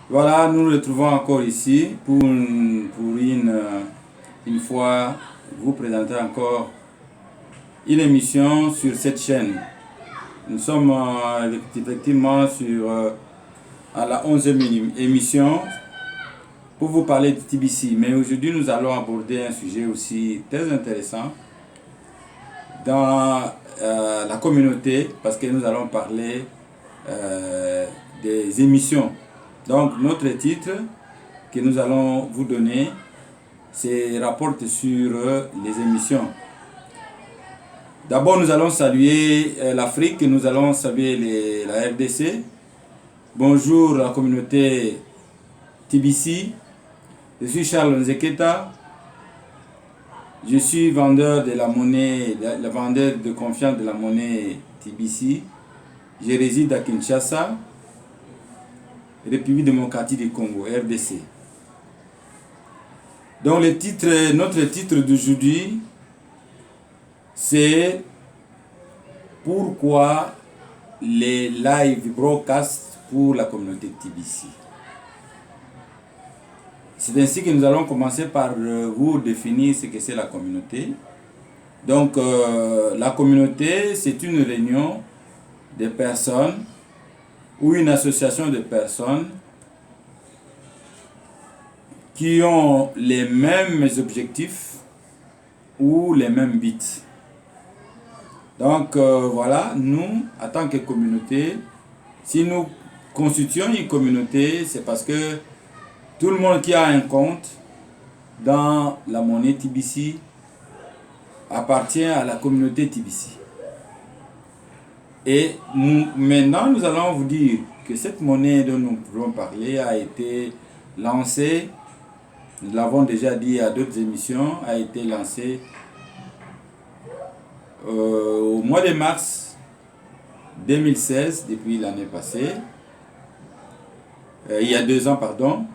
Voilà, nous nous retrouvons encore ici pour une fois vous présenter encore une émission sur cette chaîne. Nous sommes effectivement à la 11e émission pour vous parler de TBC. Mais aujourd'hui, nous allons aborder un sujet aussi très intéressant dans la communauté parce que nous allons parler des émissions. Donc, notre titre que nous allons vous donner, rapporte sur les émissions. D'abord, nous allons saluer l'Afrique, nous allons saluer la RDC. Bonjour la communauté TBC. Je suis Charles Nzeketa. Je suis vendeur de la monnaie, le vendeur de confiance de la monnaie TBC. Je réside à Kinshasa, République démocratique du Congo, RDC. Donc notre titre d'aujourd'hui, c'est pourquoi les live broadcasts pour la communauté TBC. C'est ainsi que nous allons commencer par vous définir ce que c'est la communauté. Donc la communauté, c'est une réunion de personnes ou une association de personnes qui ont les mêmes objectifs ou les mêmes buts. Donc voilà, nous, en tant que communauté, si nous constituons une communauté, c'est parce que tout le monde qui a un compte dans la monnaie TBC appartient à la communauté TBC. Et maintenant, nous allons vous dire que cette monnaie dont nous pouvons parler a été lancée, nous l'avons déjà dit à d'autres émissions, a été lancée au mois de mars 2016, depuis l'année passée, il y a 2 ans, pardon.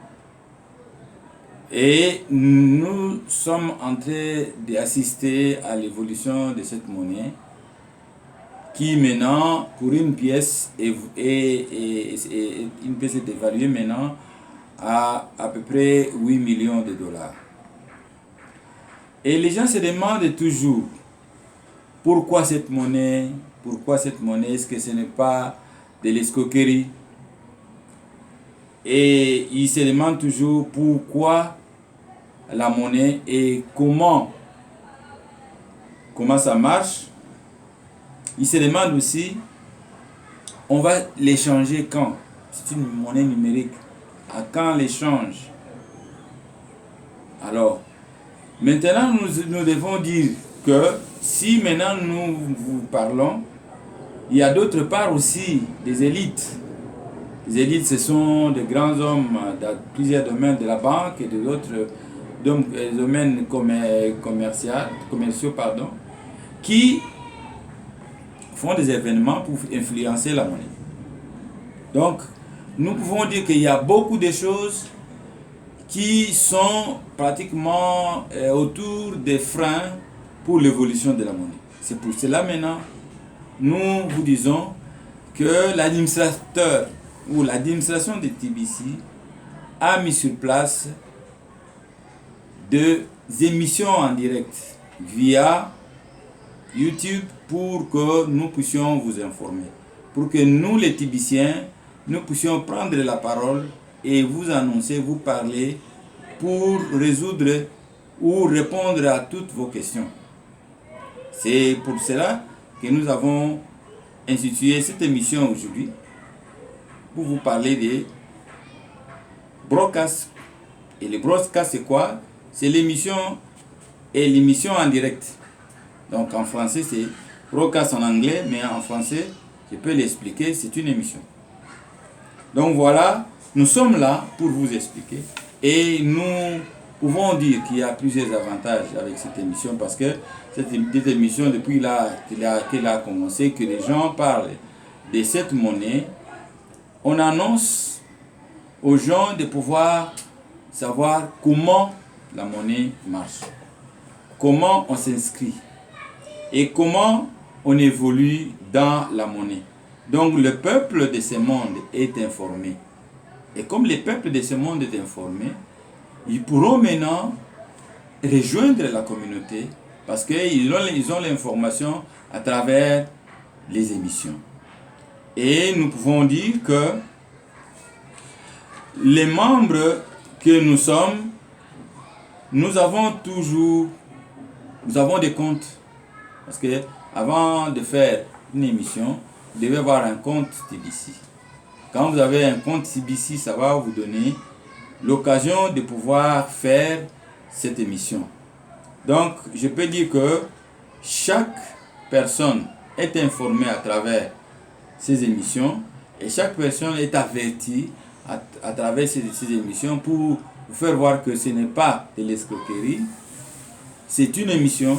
Et nous sommes en train d'assister à l'évolution de cette monnaie qui maintenant, pour une pièce, une pièce est évaluée maintenant à peu près 8 millions de dollars. Et les gens se demandent toujours pourquoi cette monnaie, est-ce que ce n'est pas de l'escroquerie? Et ils se demandent toujours pourquoi la monnaie et comment ça marche. Ils se demandent aussi, on va l'échanger quand? C'est une monnaie numérique. À quand l'échange? Alors, maintenant nous devons dire que si maintenant nous vous parlons, il y a d'autre part aussi des élites. Les élites, ce sont de grands hommes dans plusieurs domaines de la banque et d'autres domaines commerciaux, qui font des événements pour influencer la monnaie. Donc, nous pouvons dire qu'il y a beaucoup de choses qui sont pratiquement autour des freins pour l'évolution de la monnaie. C'est pour cela maintenant, nous vous disons que l'administrateur ou l'administration de TBC a mis sur place des émissions en direct via YouTube pour que nous puissions vous informer. Pour que nous, les TBCiens, nous puissions prendre la parole et vous annoncer, vous parler pour résoudre ou répondre à toutes vos questions. C'est pour cela que nous avons institué cette émission aujourd'hui pour vous parler des broadcasts. Et les broadcasts, c'est quoi? C'est l'émission en direct. Donc en français, c'est broadcast en anglais, mais en français, je peux l'expliquer, c'est une émission. Donc voilà, nous sommes là pour vous expliquer. Et nous pouvons dire qu'il y a plusieurs avantages avec cette émission parce que cette émission, depuis qu'elle a commencé, que les gens parlent de cette monnaie, on annonce aux gens de pouvoir savoir comment la monnaie marche, comment on s'inscrit et comment on évolue dans la monnaie. Donc le peuple de ce monde est informé. Et comme les peuples de ce monde est informé, ils pourront maintenant rejoindre la communauté parce qu'ils ont l'information à travers les émissions. Et nous pouvons dire que les membres que nous sommes, nous avons des comptes. Parce que avant de faire une émission, vous devez avoir un compte TBC. Quand vous avez un compte TBC, ça va vous donner l'occasion de pouvoir faire cette émission. Donc, je peux dire que chaque personne est informée à travers ces émissions et chaque personne est avertie à travers ces émissions pour vous faire voir que ce n'est pas de l'escroquerie, c'est une émission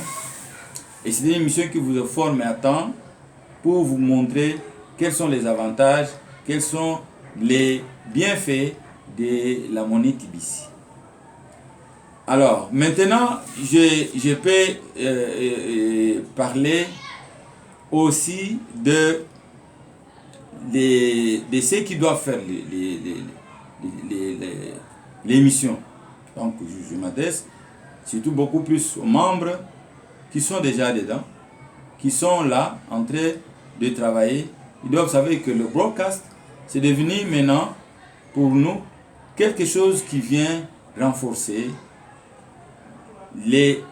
et c'est une émission qui vous forme à temps pour vous montrer quels sont les avantages, quels sont les bienfaits de la monnaie TBC. Alors, maintenant, je peux parler aussi de ceux qui doivent faire l'émission. Donc, je m'adresse surtout beaucoup plus aux membres qui sont déjà dedans, qui sont là, en train de travailler. Ils doivent savoir que le broadcast, c'est devenu maintenant, pour nous, quelque chose qui vient renforcer les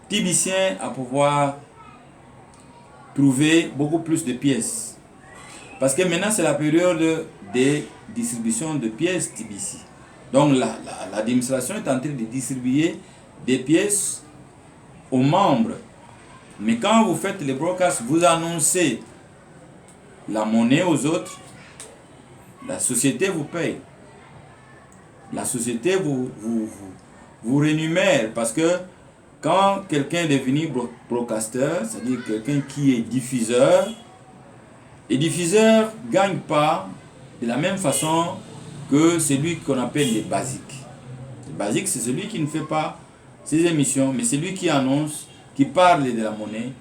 TBCiens à pouvoir trouver beaucoup plus de pièces. Parce que maintenant, c'est la période de distribution de pièces TBC. Donc, l'administration est en train de distribuer des pièces aux membres. Mais quand vous faites les broadcasts, vous annoncez la monnaie aux autres, la société vous paye. La société vous rémunère parce que quand quelqu'un est devenu broadcaster, c'est-à-dire quelqu'un qui est diffuseur, les diffuseurs ne gagnent pas de la même façon que celui qu'on appelle les basiques. Les basiques, c'est celui qui ne fait pas ses émissions, mais c'est lui qui annonce, qui parle de la monnaie,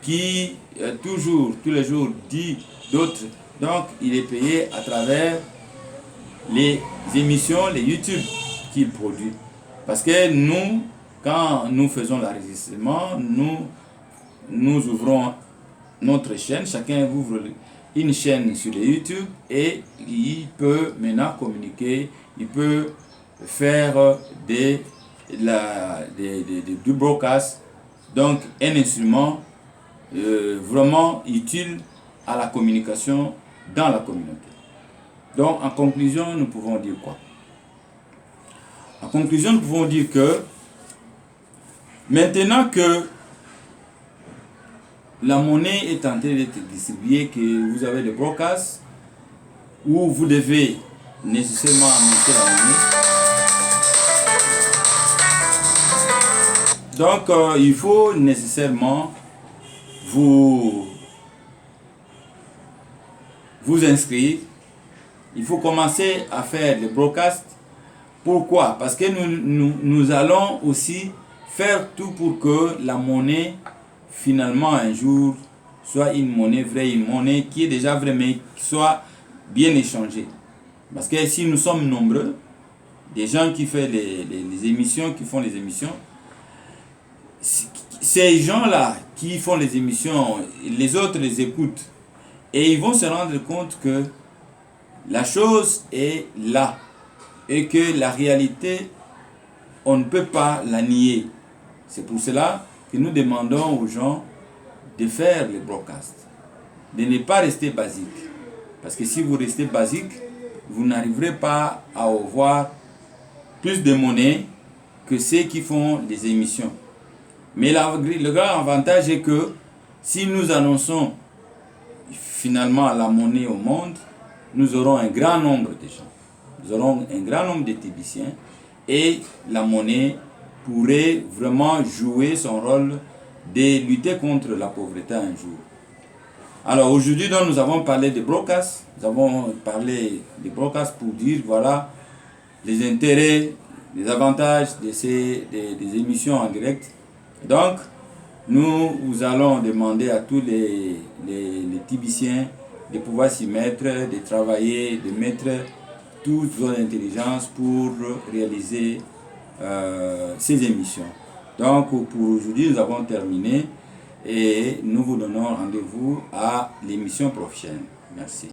qui tous les jours dit d'autres. Donc, il est payé à travers les émissions, les YouTube qu'il produit. Parce que nous, quand nous faisons l'enregistrement, nous ouvrons notre chaîne, chacun ouvre une chaîne sur les YouTube et il peut maintenant communiquer, il peut faire du broadcast, donc un instrument vraiment utile à la communication dans la communauté. Donc en conclusion, nous pouvons dire quoi? En conclusion, nous pouvons dire que maintenant que la monnaie est en train d'être distribuée, que vous avez des broadcasts où vous devez nécessairement annoncer la monnaie. Donc, il faut nécessairement vous inscrire. Il faut commencer à faire des broadcasts. Pourquoi? Parce que nous allons aussi faire tout pour que la monnaie, finalement, un jour, soit une monnaie vraie, une monnaie qui est déjà vraie, mais qui soit bien échangée. Parce que si nous sommes nombreux, des gens qui font les émissions, ces gens-là qui font les émissions, les autres les écoutent. Et ils vont se rendre compte que la chose est là. Et que la réalité, on ne peut pas la nier. C'est pour cela que nous demandons aux gens de faire les broadcasts, de ne pas rester basique. Parce que si vous restez basique, vous n'arriverez pas à avoir plus de monnaie que ceux qui font les émissions. Mais le grand avantage est que si nous annonçons finalement la monnaie au monde, nous aurons un grand nombre de gens. Nous aurons un grand nombre de TBCiens et la monnaie pourrait vraiment jouer son rôle de lutter contre la pauvreté un jour. Alors aujourd'hui, nous avons parlé des broadcasts. Nous avons parlé des broadcasts pour dire voilà les intérêts, les avantages des émissions en direct. Donc, nous allons demander à tous les TBCiens de pouvoir s'y mettre, de travailler, de mettre toutes vos intelligences pour réaliser ces émissions. Donc pour aujourd'hui, nous avons terminé et nous vous donnons rendez-vous à l'émission prochaine. Merci.